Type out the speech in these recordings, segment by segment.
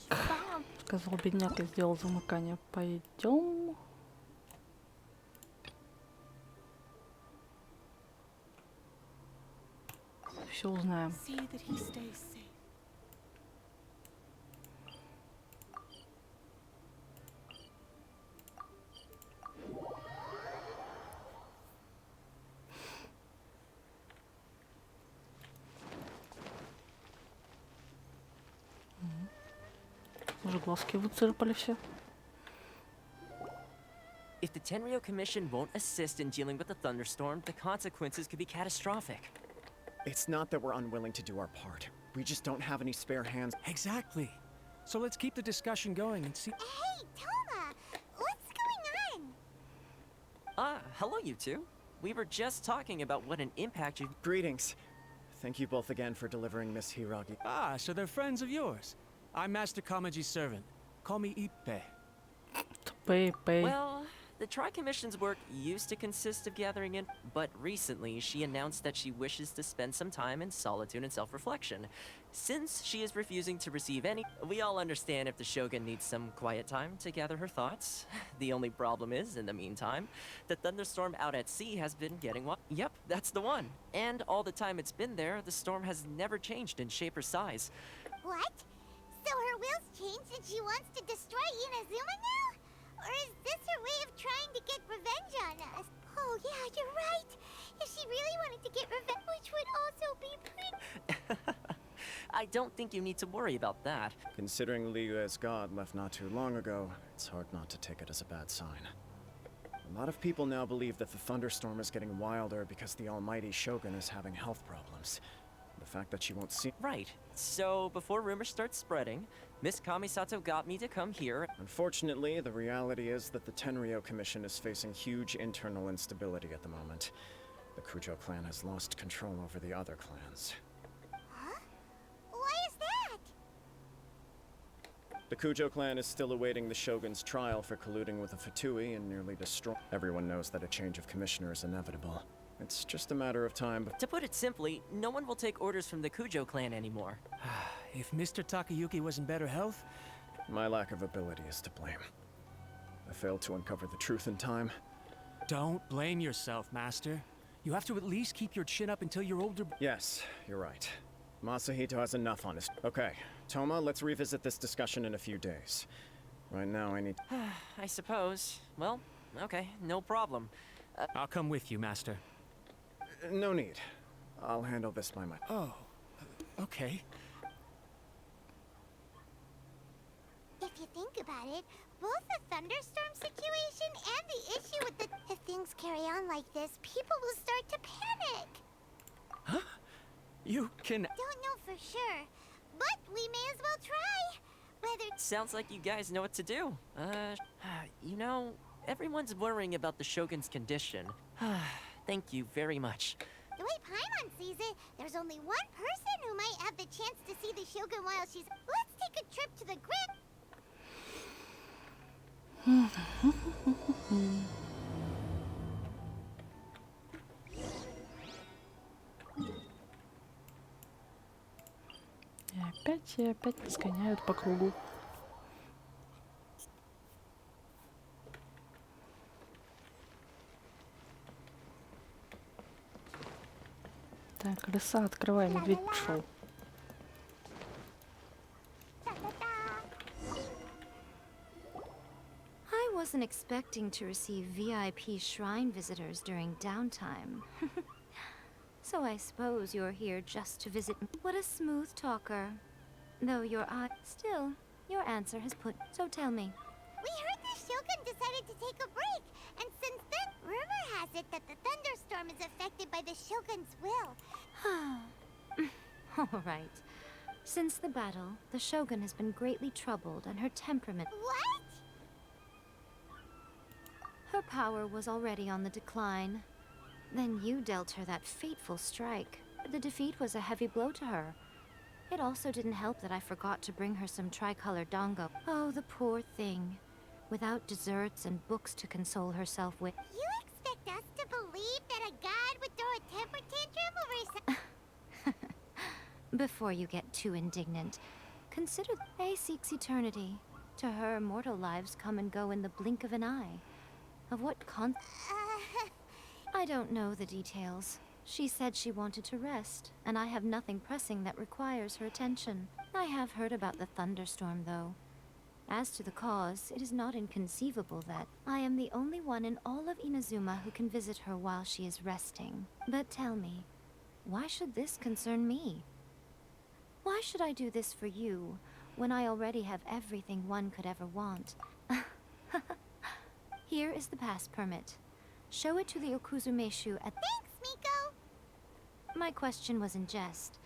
Так, сказал бедняк и сделал замыкание. Пойдем. Все узнаем. Уже глазки выцарапали все. If the Tenryo Commission won't assist in dealing with the thunderstorm, the consequences could be catastrophic. It's not that we're unwilling to do our part. We just don't have any spare hands. Exactly. So let's keep the discussion going and see. Hey, Toma! What's going on? Hello you two. We were just talking about what an impact you... Greetings. Thank you both again for delivering Miss Hiragi. Ah, so they're friends of yours. I'm Master Kamaji's servant. Call me Ippe. Well, the Tri-Commission's work used to consist of gathering in, but recently she announced that she wishes to spend some time in solitude and self-reflection. Since she is refusing to receive any, we all understand if the Shogun needs some quiet time to gather her thoughts. The only problem is, in the meantime, the thunderstorm out at sea has been getting Yep, that's the one. And all the time it's been there, the storm has never changed in shape or size. What? So her will's changed and she wants to destroy Inazuma now? Or is this her way of trying to get revenge on us? Oh yeah, you're right. If she really wanted to get revenge, which would also be pretty... I don't think you need to worry about that. Considering Liu as god left not too long ago, it's hard not to take it as a bad sign. A lot of people now believe that the thunderstorm is getting wilder because the almighty Shogun is having health problems. The fact that she won't see... Right. So, before rumors start spreading, Miss Kamisato got me to come here. Unfortunately, the reality is that the Tenryo Commission is facing huge internal instability at the moment. The Kujo clan has lost control over the other clans. Huh? Why is that? The Kujo clan is still awaiting the Shogun's trial for colluding with the Fatui and nearly destroy... Everyone knows that a change of commissioner is inevitable. It's just a matter of time. To put it simply, no one will take orders from the Kujo clan anymore. If Mr. Takayuki was in better health... My lack of ability is to blame. I failed to uncover the truth in time. Don't blame yourself, Master. You have to at least keep your chin up until you're older. Yes, you're right. Masahito has enough on his... Okay, Toma, let's revisit this discussion in a few days. Right now, I need... I suppose. Well, okay, no problem. I'll come with you, Master. No need. I'll handle this by my... Oh, okay. If you think about it, both the thunderstorm situation and the issue with the... If things carry on like this, people will start to panic. Huh? You can... Don't know for sure, but we may as well try. Whether... Sounds like you guys know what to do. You know, everyone's worrying about the Shogun's condition. Thank you very much. The way Paimon sees it, there's only one person who might have the chance to see the Shogun while she's... Let's take a trip to the grid. И опять сгоняют по кругу. Так, леса, открывай, медведь пришел. I wasn't expecting to receive VIP shrine visitors during downtime. So I suppose you're here just to visit me. What a smooth talker. Though your eye... Still, your answer has put... So tell me. We heard the Shogun decided to take a break, and since then, rumor has it that the thunderstorm is affected by the Shogun's will. All right. Since the battle, the Shogun has been greatly troubled and her temperament... What? Her power was already on the decline. Then you dealt her that fateful strike. The defeat was a heavy blow to her. It also didn't help that I forgot to bring her some tricolored dango. Oh, the poor thing. Without desserts and books to console herself with. You expect us to believe that a god would throw a temper tantrum over some... Before you get too indignant, Consider Faye seeks eternity. To her, mortal lives come and go in the blink of an eye. Of what I don't know the details. She said she wanted to rest, and I have nothing pressing that requires her attention. I have heard about the thunderstorm, though. As to the cause, it is not inconceivable that I am the only one in all of Inazuma who can visit her while she is resting. But tell me, why should this concern me? Why should I do this for you, when I already have everything one could ever want? Here is the pass permit. Show it to the Okuzumeshu at— Thanks, Miko! My question was in jest,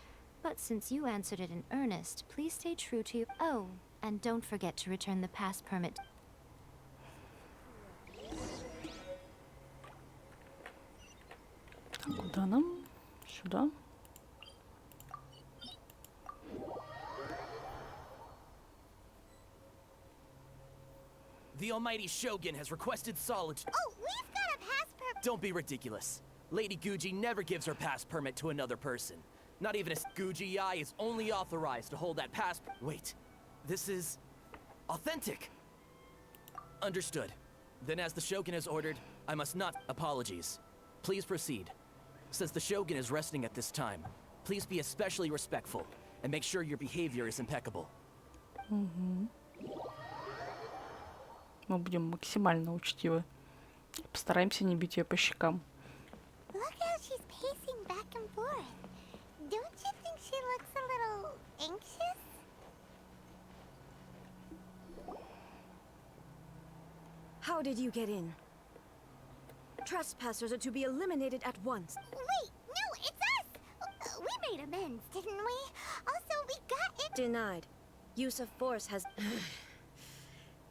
but since you answered it in earnest, please stay true to your— Oh, and don't forget to return the pass permit. Так, куда нам? Сюда. The almighty Shogun has requested solitude. Oh, we've got a pass permit. Don't be ridiculous. Lady Guji never gives her pass permit to another person. Not even a Guji Eye is only authorized to hold that pass. Wait, this is authentic. Understood. Then as the Shogun has ordered, I must not— Apologies. Please proceed. Since the Shogun is resting at this time, please be especially respectful and make sure your behavior is impeccable. Мы будем максимально учтивы. Постараемся не бить ее по щекам. Look how she's pacing back and forth. Don't you think she looks a little anxious? How did you get in? Trespassers are to be eliminated at once. Wait, no, it's us! We made amends, didn't we? Also, we got in— Denied. Use of force has—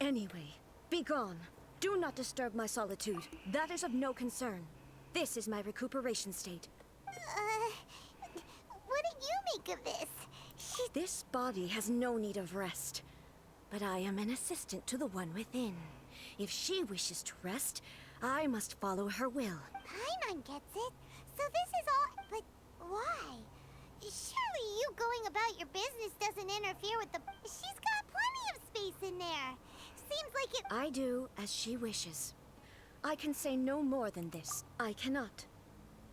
Anyway, be gone. Do not disturb my solitude. That is of no concern. This is my recuperation state. What do you make of this? This body has no need of rest. But I am an assistant to the one within. If she wishes to rest, I must follow her will. Paimon gets it. So this is all— But why? Surely you going about your business doesn't interfere with the— She's got plenty of space in there. Seems like it— I do as she wishes. I can say no more than this. I cannot.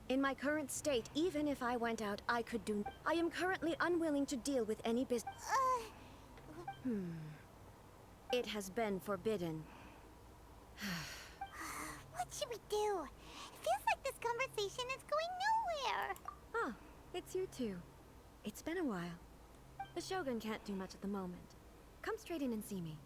In my current state, even if I went out, I could do— I am currently unwilling to deal with any business. It has been forbidden. What should we do? It feels like this conversation is going nowhere. Ah, it's you two. It's been a while. The Shogun can't do much at the moment. Come straight in and see me.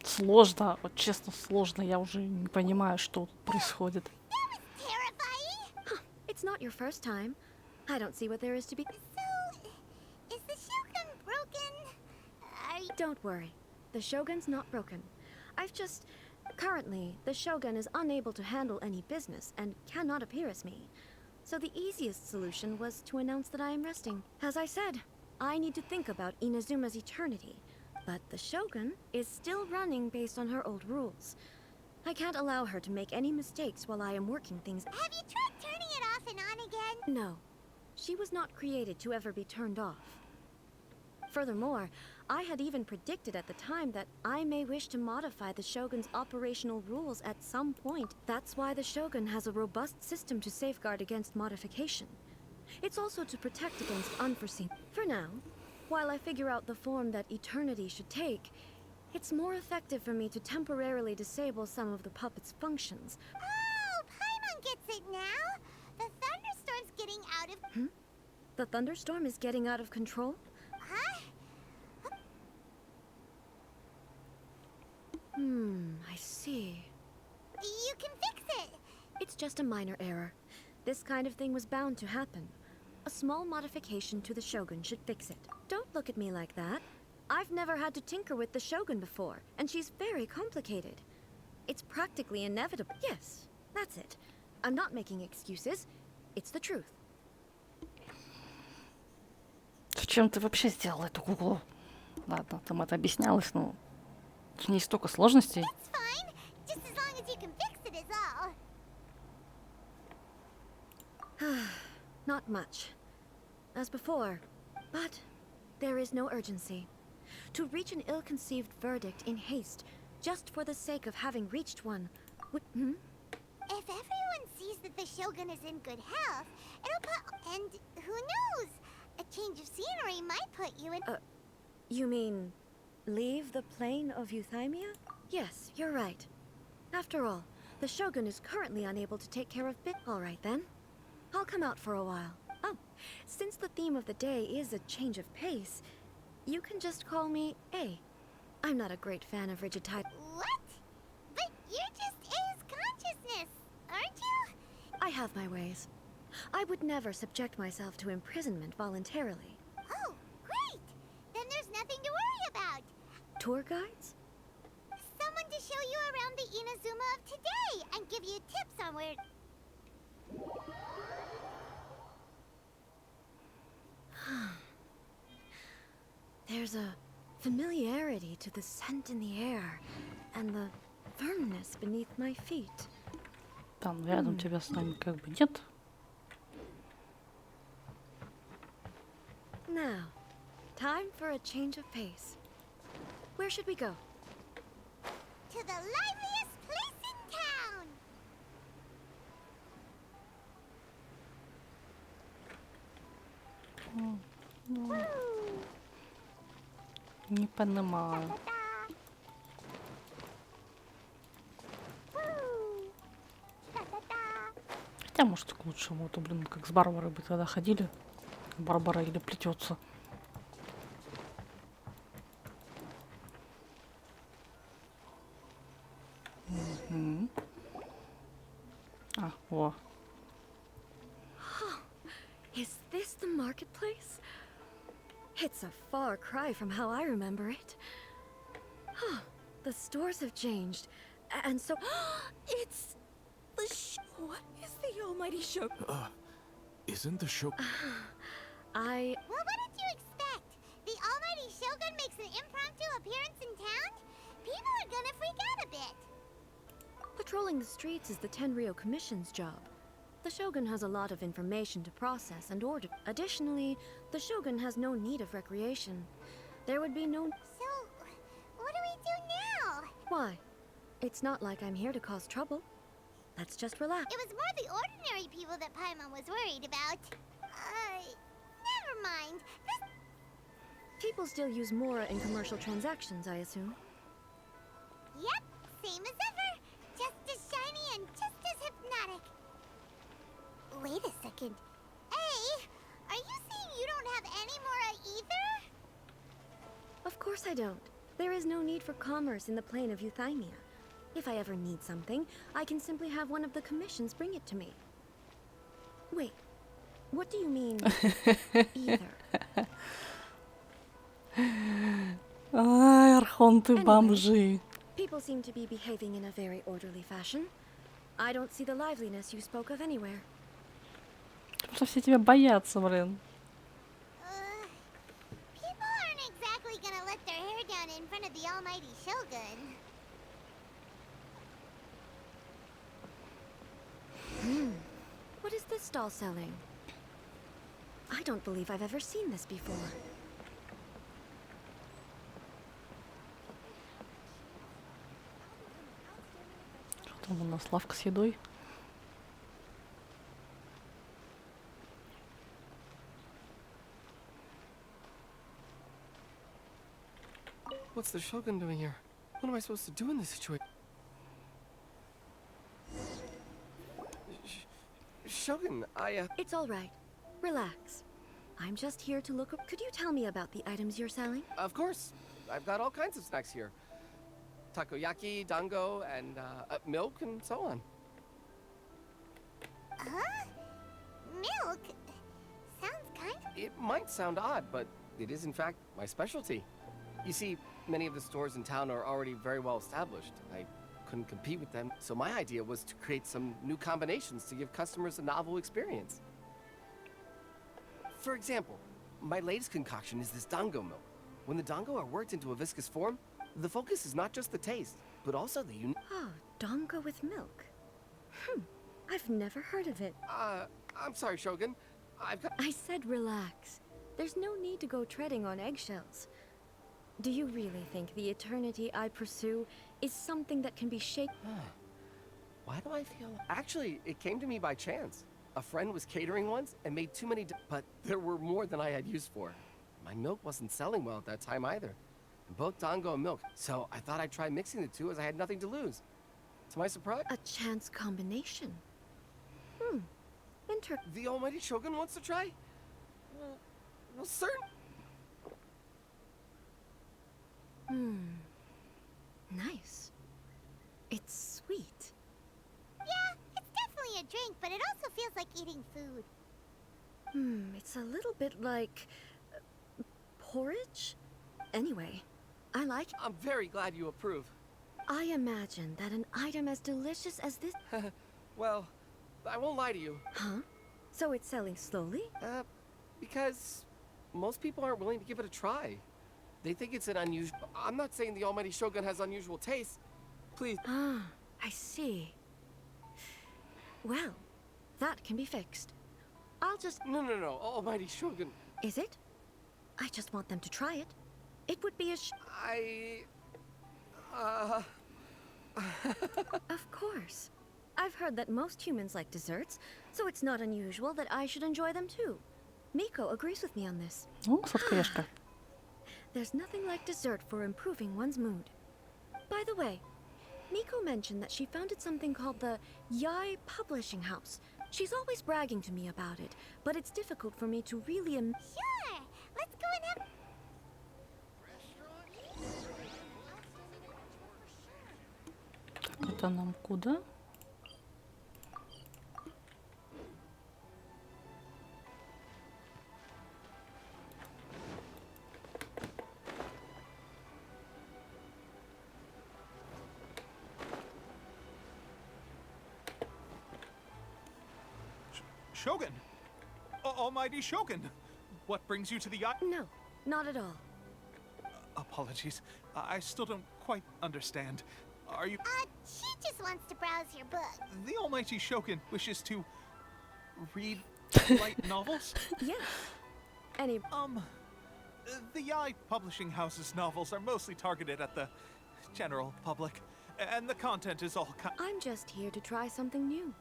Сложно, вот честно, сложно. Я уже не понимаю, что тут происходит. Terrifying! It's not your first time. I don't see what there is to be— So, is the Shogun broken? Don't worry. The Shogun's not broken. I've just— Currently, the Shogun is unable to handle any business and cannot appear as me. So the easiest solution was to announce that I am resting. As I said, I need to think about Inazuma's eternity. But the Shogun is still running based on her old rules. I can't allow her to make any mistakes while I am working things— Have you tried turning it off and on again? No. She was not created to ever be turned off. Furthermore, I had even predicted at the time that I may wish to modify the Shogun's operational rules at some point. That's why the Shogun has a robust system to safeguard against modification. It's also to protect against unforeseen— For now, while I figure out the form that eternity should take, it's more effective for me to temporarily disable some of the puppet's functions. Oh, Paimon gets it now. The thunderstorm's getting out of— The thunderstorm is getting out of control? Huh? I see. You can fix it. It's just a minor error. This kind of thing was bound to happen. A small modification to the Shogun should fix it. Don't look at me like that. I've never had to tinker with the Shogun before, and she's very complicated. It's practically inevitable. Yes, that's it. I'm not making excuses. It's the truth. Зачем ты вообще сделала эту куклу? Ладно, там это объяснялось, но В ней столько сложностей. It's fine, just as long as you can fix it is all. Not much. As before. But there is no urgency. To reach an ill-conceived verdict in haste, just for the sake of having reached one, would... If everyone sees that the Shogun is in good health, it'll put... And who knows? A change of scenery might put you in... You mean... leave the plane of euthymia? Yes, you're right. After all, the Shogun is currently unable to take care of Bit. All right, then. I'll come out for a while. Oh, since the theme of the day is a change of pace, you can just call me A. I'm not a great fan of rigid titles. What? But you're just A's consciousness, aren't you? I have my ways. I would never subject myself to imprisonment voluntarily. Oh, great! Then there's nothing to worry about. Tour guides? Someone to show you around the Inazuma of today and give you tips on where... There's a familiarity to the scent in the air and the firmness beneath my feet. Там рядом тебя с нами как бы нет. Now, time for a change of pace. Where should we go? To the liveliest place in town! Не понимаю. Хотя, может, к лучшему. А то, блин, как с Барбарой бы тогда ходили. Барбара или плетется. А, о. Is this the marketplace? It's a far cry from how I remember it. The stores have changed, and so... It's... What is the almighty show? Isn't the show... I... Well, what did you expect? The almighty Shogun makes an impromptu appearance in town? People are gonna freak out a bit. Patrolling the streets is the Tenryou Commission's job. The Shogun has a lot of information to process and order. Additionally, the Shogun has no need of recreation. There would be no... So, what do we do now? Why? It's not like I'm here to cause trouble. Let's just relax. It was more the ordinary people that Paimon was worried about. Never mind. This... People still use Mora in commercial transactions, I assume. Yep, same as ever. Just as shiny and just as hypnotic. Wait a second. Hey, are you saying you don't have any Mora either? Of course I don't. There is no need for commerce in the plane of euthymia. If I ever need something, I can simply have one of the commissions bring it to me. Wait, what do you mean, either? Ай, архонты бомжи. People seem to be behaving in a very orderly fashion. I don't see the liveliness you spoke of anywhere. Потому что все тебя боятся, блин. People aren't exactly gonna let their hair down in front of the almighty Shogun. What is this stall selling? I don't believe I've ever seen this before. Что там у нас? Лавка с едой? What's the Shogun doing here? What am I supposed to do in this situation? Shogun, It's all right. Relax. I'm just here to look up. Could you tell me about the items you're selling? Of course. I've got all kinds of snacks here. Takoyaki, dango, and milk, and so on. Huh? Milk? Sounds kind of... It might sound odd, but it is in fact my specialty. You see, many of the stores in town are already very well established. I couldn't compete with them, so my idea was to create some new combinations to give customers a novel experience. For example, my latest concoction is this dango milk. When the dango are worked into a viscous form, The focus is not just the taste, but also the Oh, dongo with milk. I've never heard of it. I'm sorry, Shogun. I've got... I said relax. There's no need to go treading on eggshells. Do you really think the eternity I pursue is something that can be shaken? Why do I feel... Actually, it came to me by chance. A friend was catering once and made too many... But there were more than I had used for. My milk wasn't selling well at that time either. Both dongo and milk, so I thought I'd try mixing the two as I had nothing to lose. To my surprise... A chance combination. The almighty Shogun wants to try? Well, certain... Nice. It's sweet. Yeah, it's definitely a drink, but it also feels like eating food. It's a little bit like... porridge? Anyway, I like... I'm very glad you approve. I imagine that an item as delicious as this... Well, I won't lie to you. Huh? So it's selling slowly? Because most people aren't willing to give it a try. They think it's an unusual... I'm not saying the almighty Shogun has unusual taste. Please. Ah, I see. Well, that can be fixed. I'll just... No, almighty Shogun. Is it? I just want them to try it. It would be a Of course. I've heard that most humans like desserts, so it's not unusual that I should enjoy them too. Miko agrees with me on this. Ну, сладкоежка. There's nothing like dessert for improving one's mood. By the way, Miko mentioned that she founded something called the Yai Publishing House. She's always bragging to me about it, but it's difficult for me to really Sure, let's go and have... Это нам куда? Shogun! Almighty Shogun! What brings you to the... No, not at all. Apologies. I still don't quite understand. Are you... she just wants to browse your book. The almighty Shogun wishes to... read light novels? Yes. Any... The Yai Publishing House's novels are mostly targeted at the general public, and the content is all I'm just here to try something new.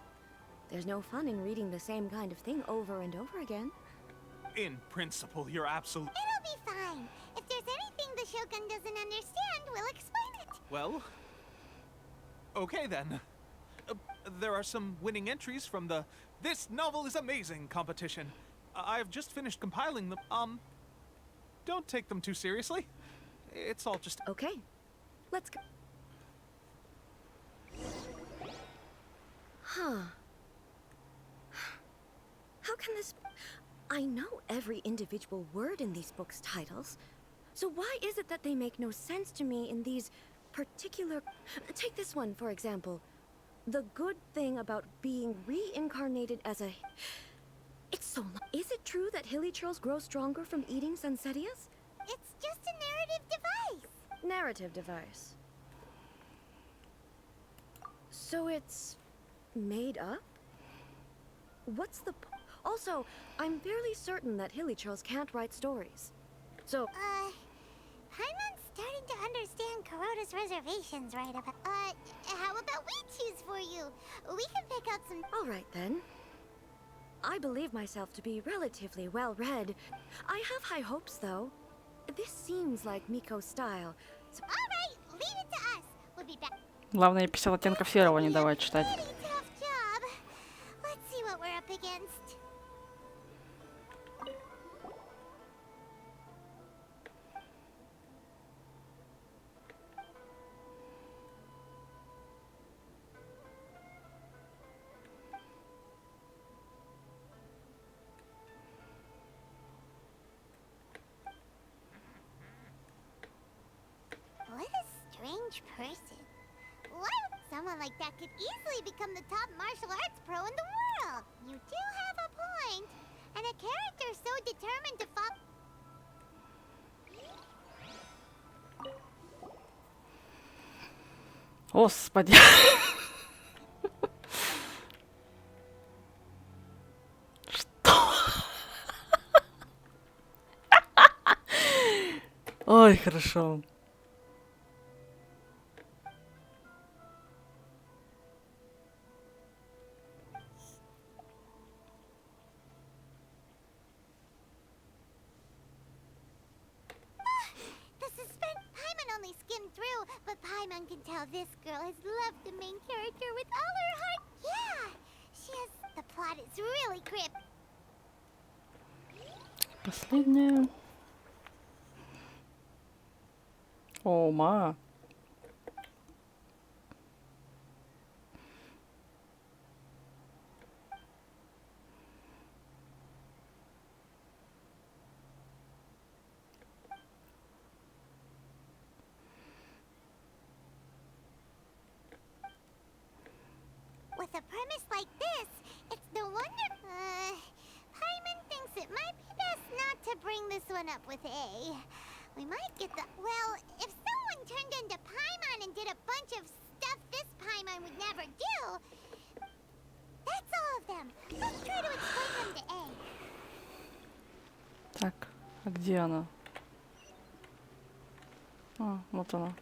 There's no fun in reading the same kind of thing over and over again. In principle, you're absolute... It'll be fine. If there's anything the Shogun doesn't understand, we'll explain it. Well... Okay then. There are some winning entries from the This Novel is Amazing competition. I've just finished compiling them. Don't take them too seriously. It's all just... Okay. Let's go. Huh. How can this... I know every individual word in these books' titles. So why is it that they make no sense to me in these particular... Take this one, for example. The good thing about being reincarnated as a... It's so long. Is it true that hilly churls grow stronger from eating Sansetias? It's just a narrative device. Narrative device. So it's... made up? What's the... Also, I'm fairly certain that hilly churls can't write stories. So... Paimon's starting to understand Kuroda's reservations right about... how about we choose for you? We can pick out some... All right, then. I believe myself to be relatively well-read. I have high hopes, though. This seems like Miko's style. So... All right, leave it to us. We'll be back. Главное, 50 оттенков серого не давай читать. Pretty tough job. Let's see what we're up against. What a strange person. Why would someone like that could easily become the top martial arts pro in the world? You do have a point. And a character so determined to follow... Господи. Что? Ой, хорошо. The suspense. Paimon only skimmed through, but Paimon can tell this girl has loved the main character with all her heart. Yeah, she has. The plot is really cryptic. Последняя. О, ма. With a premise like this, it's no wonder. Paimon thinks it might be best not to bring this one up with A. We might get the. Well, if someone turned into Paimon and did a bunch of stuff this Paimon would never do, that's all of them. Let's try to explain them to A. Так, а где она? А, вот она.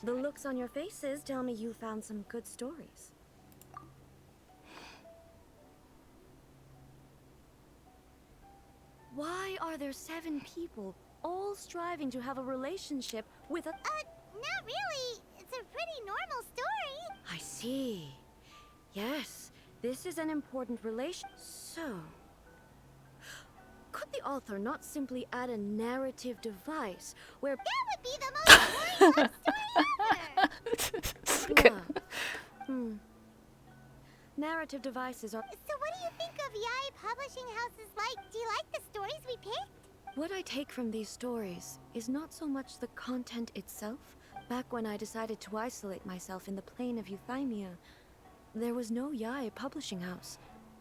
The looks on your faces tell me you found some good stories. Why are there 7 people all striving to have a relationship with a... Not really. It's a pretty normal story. I see. Yes, this is an important relation. So, could the author not simply add a narrative device where... That would be the most boring love story ever. Narrative devices are... So what do you think of Yai Publishing House's like? Do you like the stories we picked? What I take from these stories is not so much the content itself. Back when I decided to isolate myself in the plane of Euthymia, there was no Yai Publishing House.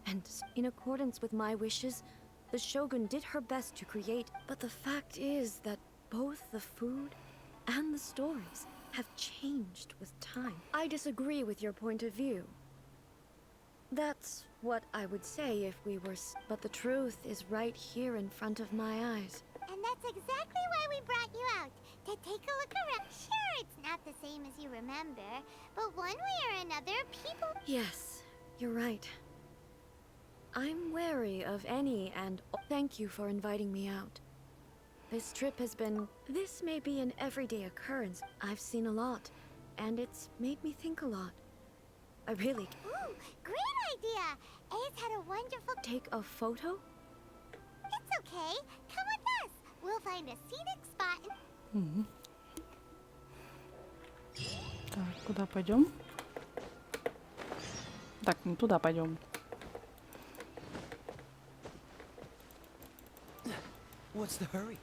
And in accordance with my wishes, the Shogun did her best to create, but the fact is that both the food and the stories have changed with time. I disagree with your point of view. That's what I would say if we were but the truth is right here in front of my eyes. And that's exactly why we brought you out, to take a look around. Sure, it's not the same as you remember, but one way or another, people... Yes, you're right. I'm wary of any and... Thank you for inviting me out. This trip has been... This may be an everyday occurrence. I've seen a lot, and it's made me think a lot. I really... Ooh, great idea! A's had a wonderful... Take a photo? It's okay. Come with us. We'll find a scenic spot and... Так, куда пойдем? Так, мы туда пойдем. What's the hurry?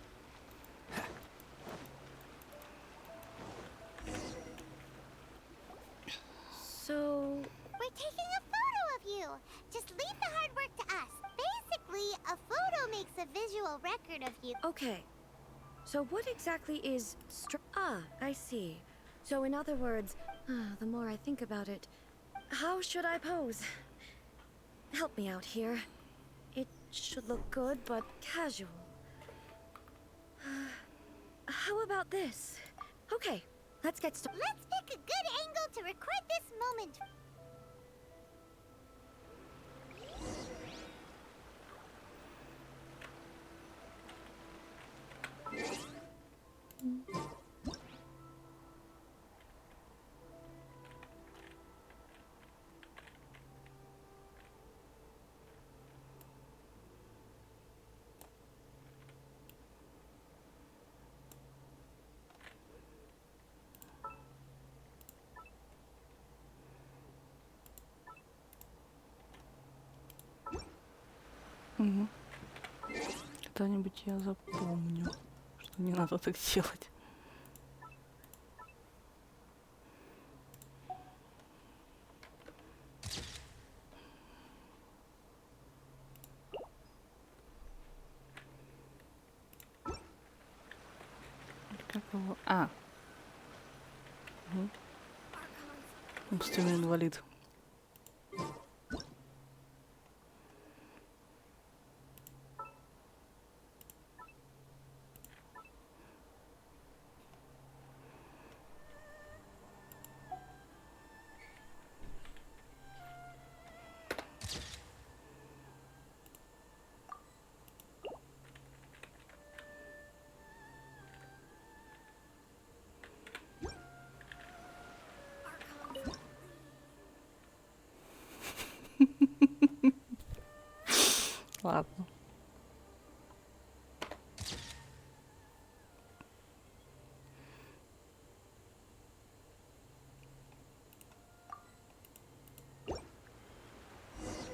So... We're taking a photo of you. Just leave the hard work to us. Basically, a photo makes a visual record of you. Okay. So what exactly is... I see. So in other words, the more I think about it, how should I pose? Help me out here. It should look good, but casual. How about this? Okay, let's get started. Let's pick a good angle to record this moment. Угу. Когда-нибудь я запомню, что не надо так делать. Как его? А. Угу. Умственный инвалид. Ладно.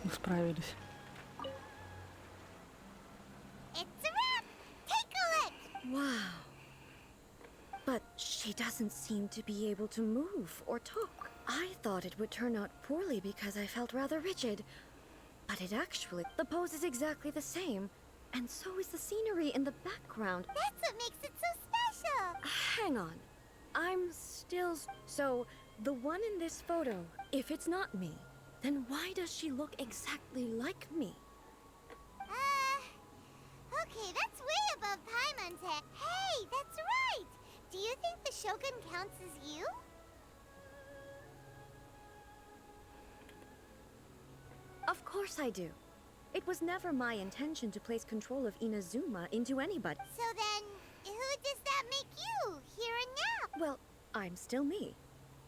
Мы справились. It's a wrap! Take a look! Wow. But she doesn't seem to be able to move or talk. I thought it would turn out poorly because I felt rather rigid. But it actually... The pose is exactly the same. And so is the scenery in the background. That's what makes it so special! Hang on. I'm still... So, the one in this photo, if it's not me, then why does she look exactly like me? Okay, that's way above Paimon's head. Hey, that's right! Do you think the Shogun counts as you? Of course I do. It was never my intention to place control of Inazuma into anybody. So then, who does that make you, here and now? Well, I'm still me.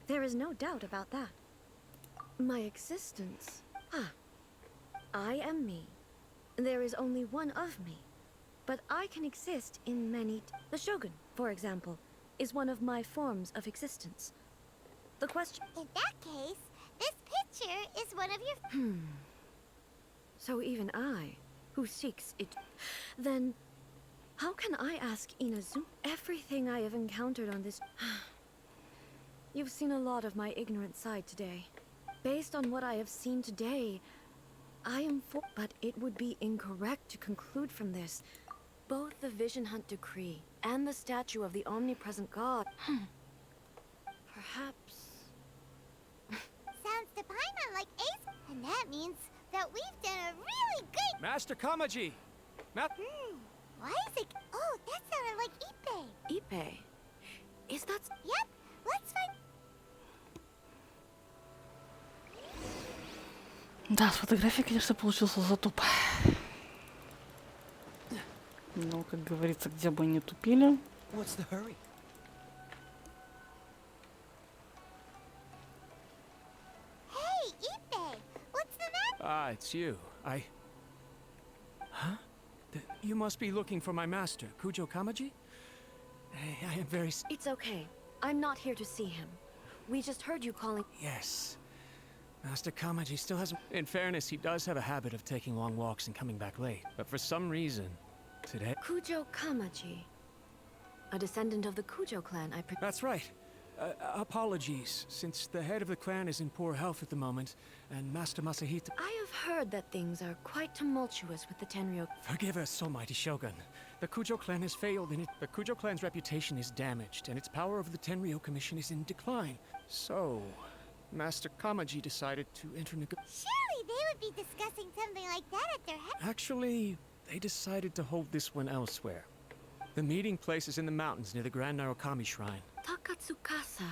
There is no doubt about that. My existence... I am me. There is only one of me. But I can exist in many... The Shogun, for example, is one of my forms of existence. The question... In that case, this picture is one of your... So even I, who seeks it... Then, how can I ask Inazuma everything I have encountered on this... You've seen a lot of my ignorant side today. Based on what I have seen today, I am for... But it would be incorrect to conclude from this. Both the Vision Hunt Decree and the statue of the omnipresent god... Perhaps... Sounds to Paimon like Ace, and that means that we've done a really good... Master Kamaji! Why is it... Oh, that sounded like Ippei. Ippei? Is that... Yep, let's find... Да, с фотографией, конечно, получился затуп. Но, как говорится, где бы ни тупили. What's the hurry? Hey, Ippei, what's the matter? Ah, it's you. Huh? You must be looking for my master, Kujo Kamaji? I am very... It's okay. I'm not here to see him. We just heard you calling... Yes. Master Kamaji still has... In fairness, he does have a habit of taking long walks and coming back late. But for some reason, today... Kujo Kamaji. A descendant of the Kujo clan, That's right. Apologies, since the head of the clan is in poor health at the moment, and Master Masahito... I have heard that things are quite tumultuous with the Tenryo... Forgive us, O mighty Shogun. The Kujo clan has failed in it. The Kujo clan's reputation is damaged, and its power over the Tenryo Commission is in decline. So, Master Kamaji decided to enter Surely they would be discussing something like that at their head... Actually, they decided to hold this one elsewhere. The meeting place is in the mountains near the Grand Narukami Shrine. Takatsukasa.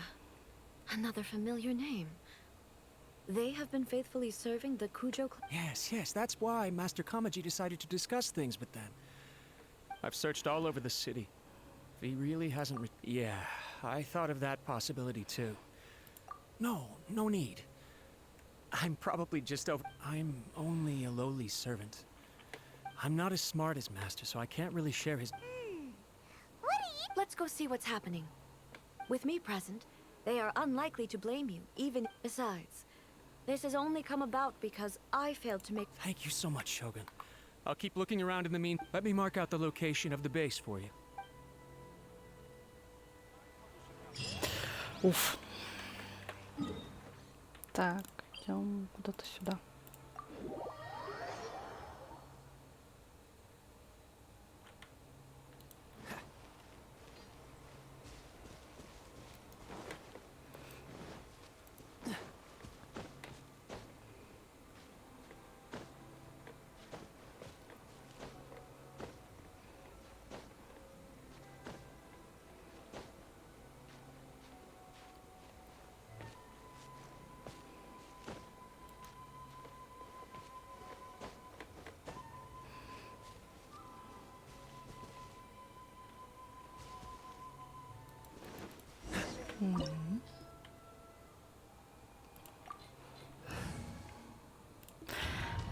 Another familiar name. They have been faithfully serving the Kujo clan... Yes, that's why Master Kamaji decided to discuss things with them. I've searched all over the city. He really hasn't Yeah, I thought of that possibility too. No need. I'm probably just over... I'm only a lowly servant. I'm not as smart as Master, so I can't really share his... What are you... Let's go see what's happening. With me present, they are unlikely to blame you, even... Besides, this has only come about because I failed to make... Thank you so much, Shogun. I'll keep looking around in the mean... Let me mark out the location of the base for you. Уф. Так, идем куда-то сюда.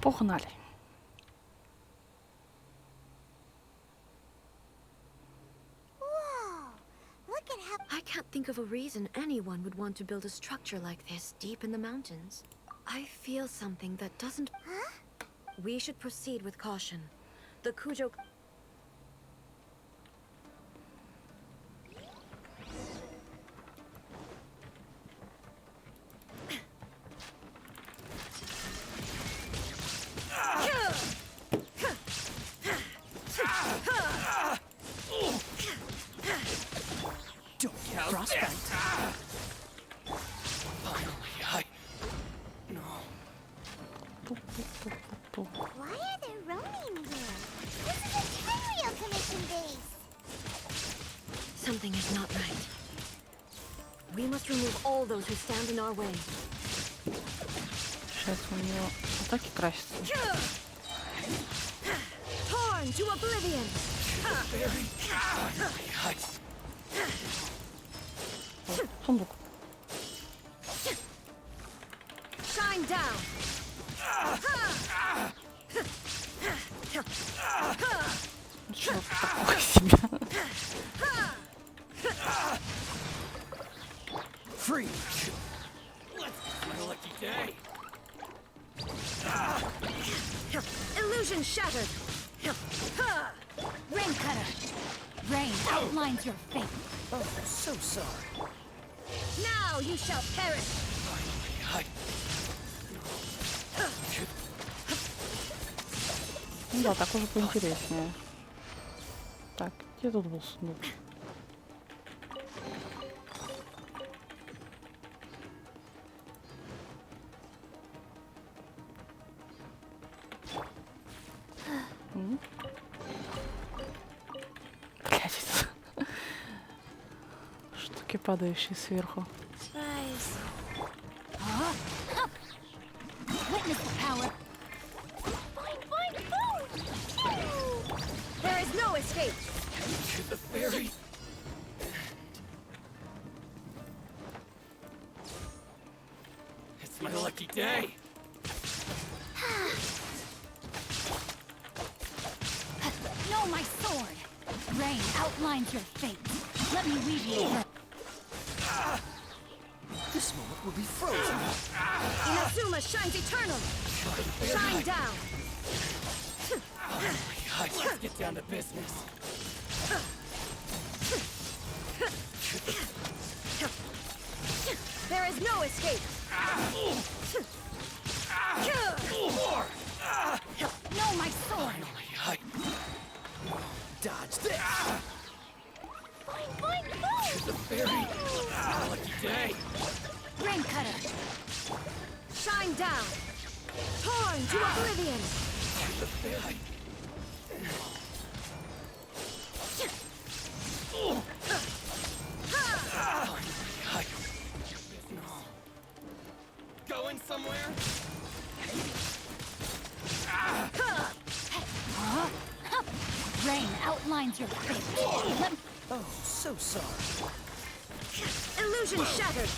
Погнали. Whoa! Look at how... I can't think of a reason anyone would want to build a structure like this deep in the mountains. I feel something that doesn't... Huh? We should proceed with caution. The Kujo... Why are there Ronin here? This is a Tenryou commission base! Something is not right. We must remove all those who stand in our way. Сейчас у него атаки красятся. Torn to oblivion! О, сундук. Shine down! Что такое себе? Free. It's my lucky day. Illusion shattered! Rain cutter. Rain outlines your fate. Oh, I'm so sorry. Now you shall perish! Ну да, так уже поинтереснее. Так, где тут был сундук? Блядь, штуки, падающие сверху. Witness the power. There is no escape! To the ferry. It's my lucky day. No, my sword. Rain outlines your fate. Let me weave you through. This moment will be frozen. Inazuma shines eternal! Shine down! Let's get down to business. There is no escape! No, my sword. Dodge this. Boing, boing, boing! The ferry. My lucky day. Rain cutter. Shine down! Torn to oblivion! The ferry. Going somewhere? Rain outlines your fate. Let me... Oh, so sorry. Illusion shattered!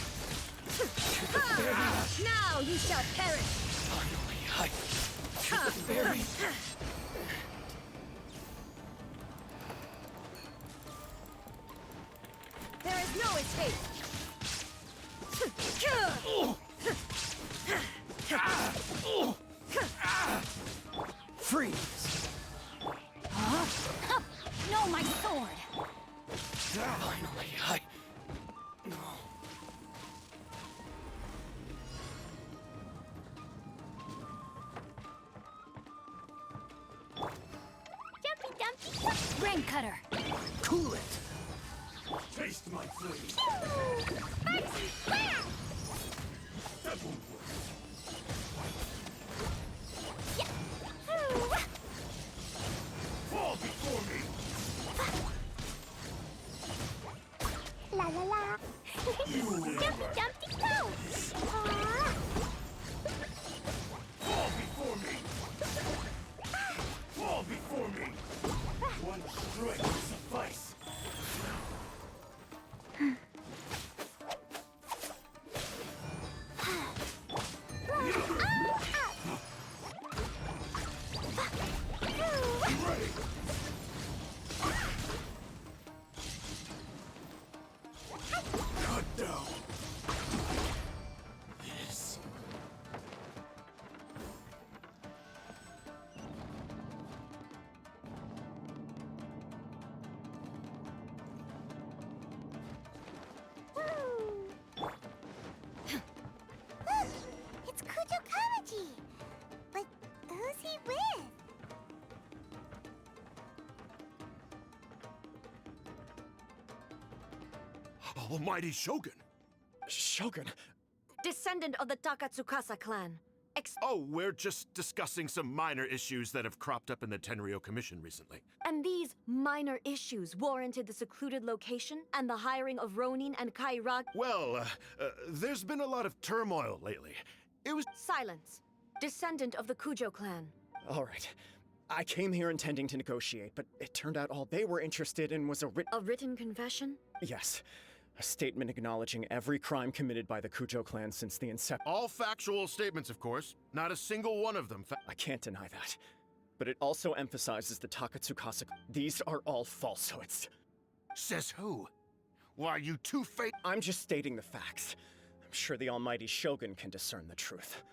Now you shall perish! The ferry. There is no escape! Freeze. No, my sword. Finally, Jumpy dumpy! Rain cutter. cool it. Taste my flame. Archie, where? That won't work. Fall before me. La la la! Jumpy dumpty go! Aw. Fall before me. Fall before me. One strike will suffice. Almighty Shogun! Shogun? Descendant of the Takatsukasa clan. Oh, we're just discussing some minor issues that have cropped up in the Tenryou Commission recently. And these minor issues warranted the secluded location and the hiring of Ronin and Kairagi. Well, there's been a lot of turmoil lately. It was... Silence. Descendant of the Kujo clan. All right. I came here intending to negotiate, but it turned out all they were interested in was A written confession? Yes. A statement acknowledging every crime committed by the Kujo clan since the inception. All factual statements, of course. Not a single one of them I can't deny that. But it also emphasizes the Takatsukasa. These are all falsehoods. Says who? Why, are you too fake? I'm just stating the facts. I'm sure the almighty Shogun can discern the truth.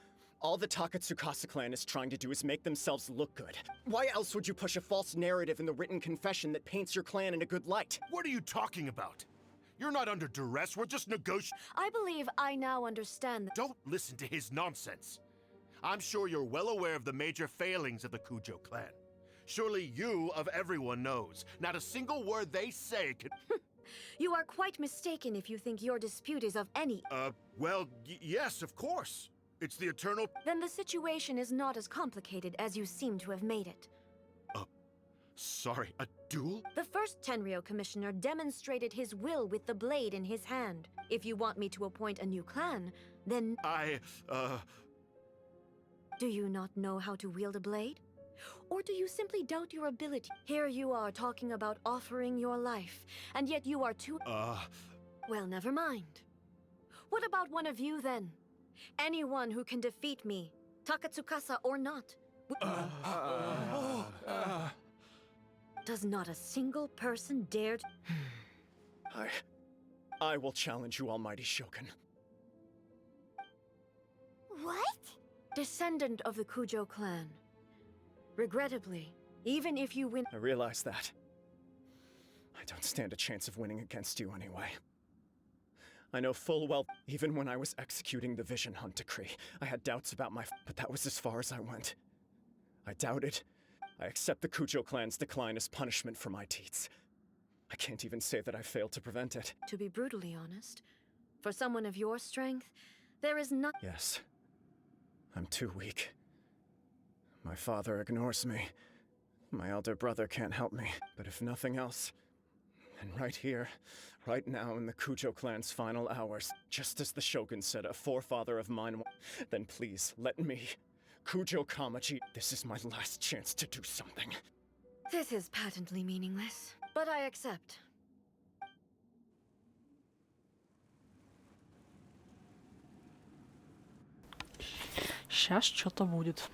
All the Takatsukasa clan is trying to do is make themselves look good. Why else would you push a false narrative in the written confession that paints your clan in a good light? What are you talking about? You're not under duress, we're just negotiating. I believe I now understand that. Don't listen to his nonsense. I'm sure you're well aware of the major failings of the Kujo clan. Surely you, of everyone, knows. Not a single word they say could... You are quite mistaken if you think your dispute is of any... Well, yes, of course. It's the eternal... Then the situation is not as complicated as you seem to have made it. Sorry, a duel? The first Tenryou commissioner demonstrated his will with the blade in his hand. If you want me to appoint a new clan, then... Do you not know how to wield a blade? Or do you simply doubt your ability? Here you are talking about offering your life, and yet you are too... Well, never mind. What about one of you, then? Anyone who can defeat me, Takatsukasa or not. Does not a single person dare to... I will challenge you, almighty Shogun. What? Descendant of the Kujo clan. Regrettably, even if you win... I realize that. I don't stand a chance of winning against you anyway. I know full well, even when I was executing the Vision Hunt decree, I had doubts about but that was as far as I went. I doubted. I accept the Kujo clan's decline as punishment for my deeds. I can't even say that I failed to prevent it. To be brutally honest, for someone of your strength, there is not... Yes. I'm too weak. My father ignores me. My elder brother can't help me. But if nothing else, then right here, right now in the Kujo clan's final hours, just as the Shogun said, a forefather of mine, then please, let me, Kujo Kamaji, this is my last chance to do something. This is patently meaningless, but I accept. Сейчас что-то будет.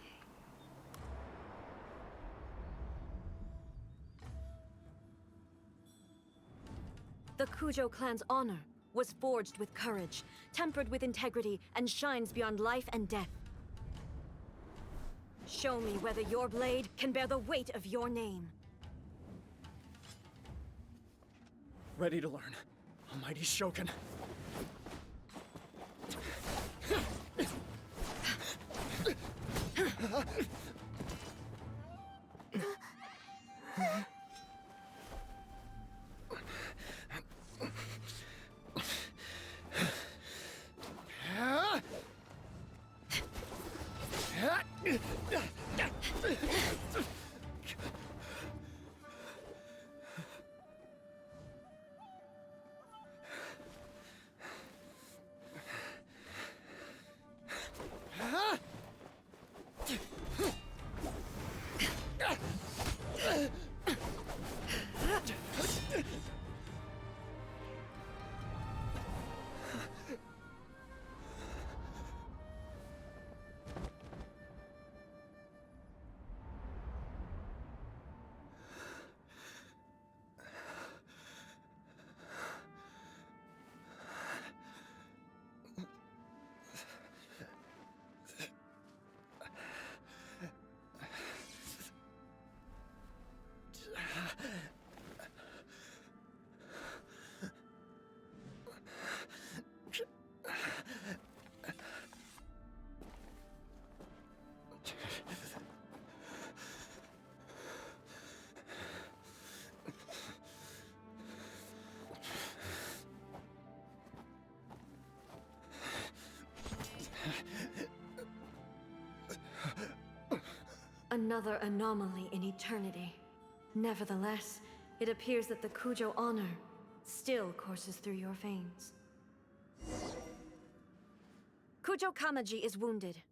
The Kujo clan's honor was forged with courage, tempered with integrity, and shines beyond life and death. Show me whether your blade can bear the weight of your name. Ready to learn, almighty Shogun. Another anomaly in eternity. Nevertheless, it appears that the Kujo honor still courses through your veins. Kujo Kamaji is wounded.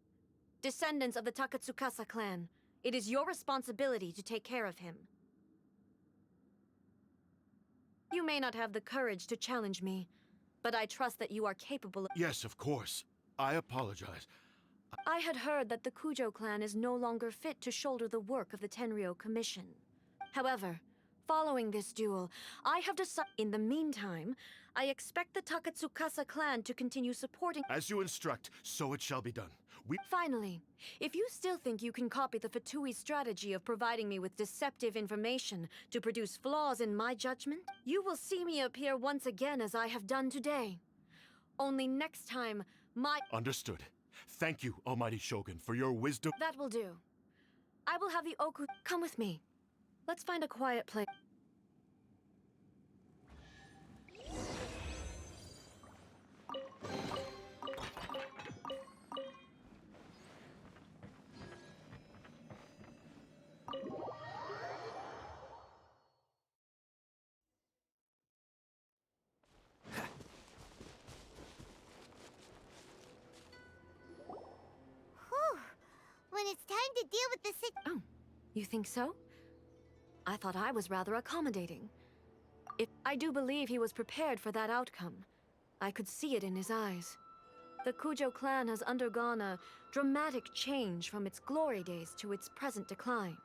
Descendants of the Takatsukasa clan, it is your responsibility to take care of him. You may not have the courage to challenge me, but I trust that you are capable of— Yes, of course. I apologize. I had heard that the Kujo clan is no longer fit to shoulder the work of the Tenryou Commission. However, following this duel, I have decided— In the meantime, I expect the Takatsukasa clan to continue supporting— As you instruct, so it shall be done. Finally, if you still think you can copy the Fatui strategy of providing me with deceptive information to produce flaws in my judgment, you will see me appear once again as I have done today. Only next time, my— Understood. Thank you, Almighty Shogun, for your wisdom. That will do. I will have the Oku— Come with me. Let's find a quiet place. When it's time to deal with the Oh, you think so? I thought I was rather accommodating. I do believe he was prepared for that outcome. I could see it in his eyes. The Kujo clan has undergone a dramatic change from its glory days to its present decline.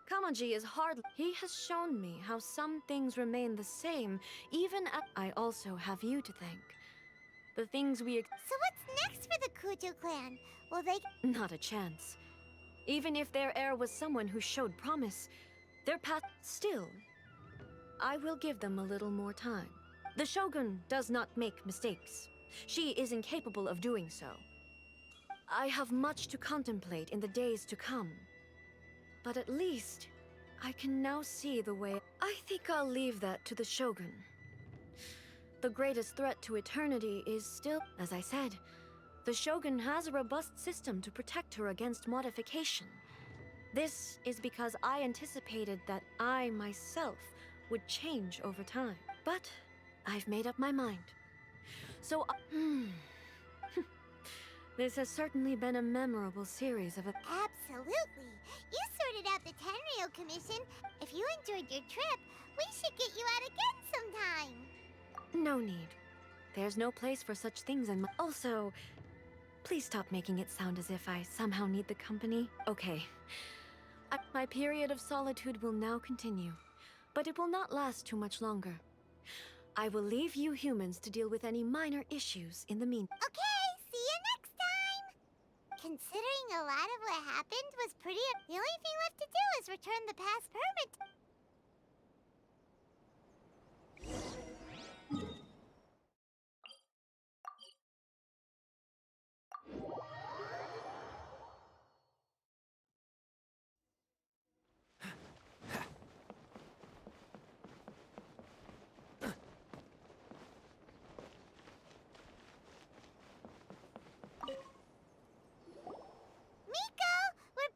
Kamaji is hardly— He has shown me how some things remain the same, even as— I also have you to thank. The things we— So what's next for the Kujo clan? Will they— Not a chance. Even if their heir was someone who showed promise, their path— Still, I will give them a little more time. The Shogun does not make mistakes. She is incapable of doing so. I have much to contemplate in the days to come. But at least, I can now see the way— I think I'll leave that to the Shogun. The greatest threat to eternity is still— As I said, the Shogun has a robust system to protect her against modification. This is because I anticipated that I myself would change over time. But I've made up my mind. So, This has certainly been a memorable series of— Absolutely. You sorted out the Tenryou Commission. If you enjoyed your trip, we should get you out again sometime. No need. There's no place for such things in my— Also, please stop making it sound as if I somehow need the company. Okay. My period of solitude will now continue, but it will not last too much longer. I will leave you humans to deal with any minor issues in the meantime. Okay, see you next time! Considering a lot of what happened was pretty— The only thing left to do is return the past permit.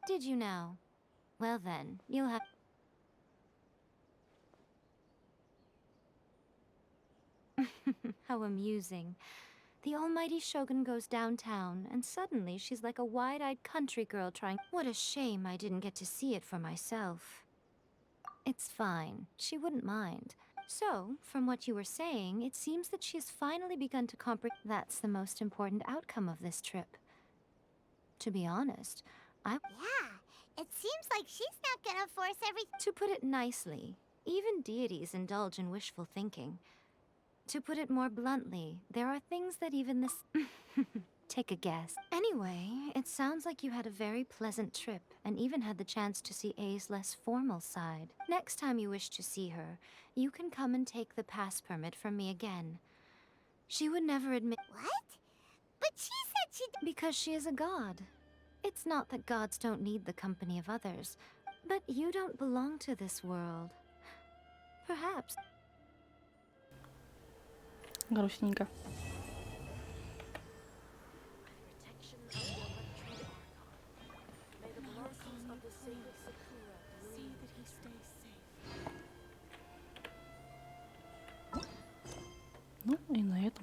Did you now? Well then, you'll have— How amusing. The almighty Shogun goes downtown, and suddenly she's like a wide-eyed country girl trying— What a shame I didn't get to see it for myself. It's fine. She wouldn't mind. So, from what you were saying, it seems that she has finally begun to comprehend— That's the most important outcome of this trip. To be honest, Yeah, it seems like she's not gonna force everything. To put it nicely, even deities indulge in wishful thinking. To put it more bluntly, there are things that even this— Take a guess. Anyway, it sounds like you had a very pleasant trip and even had the chance to see A's less formal side. Next time you wish to see her, you can come and take the pass permit from me again. She would never admit— What? But she said she'd— Because she is a god. It's not that gods don't need the company of others, but you don't belong to this world. Perhaps. Грустненько. May the blessings of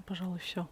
пожалуй, все.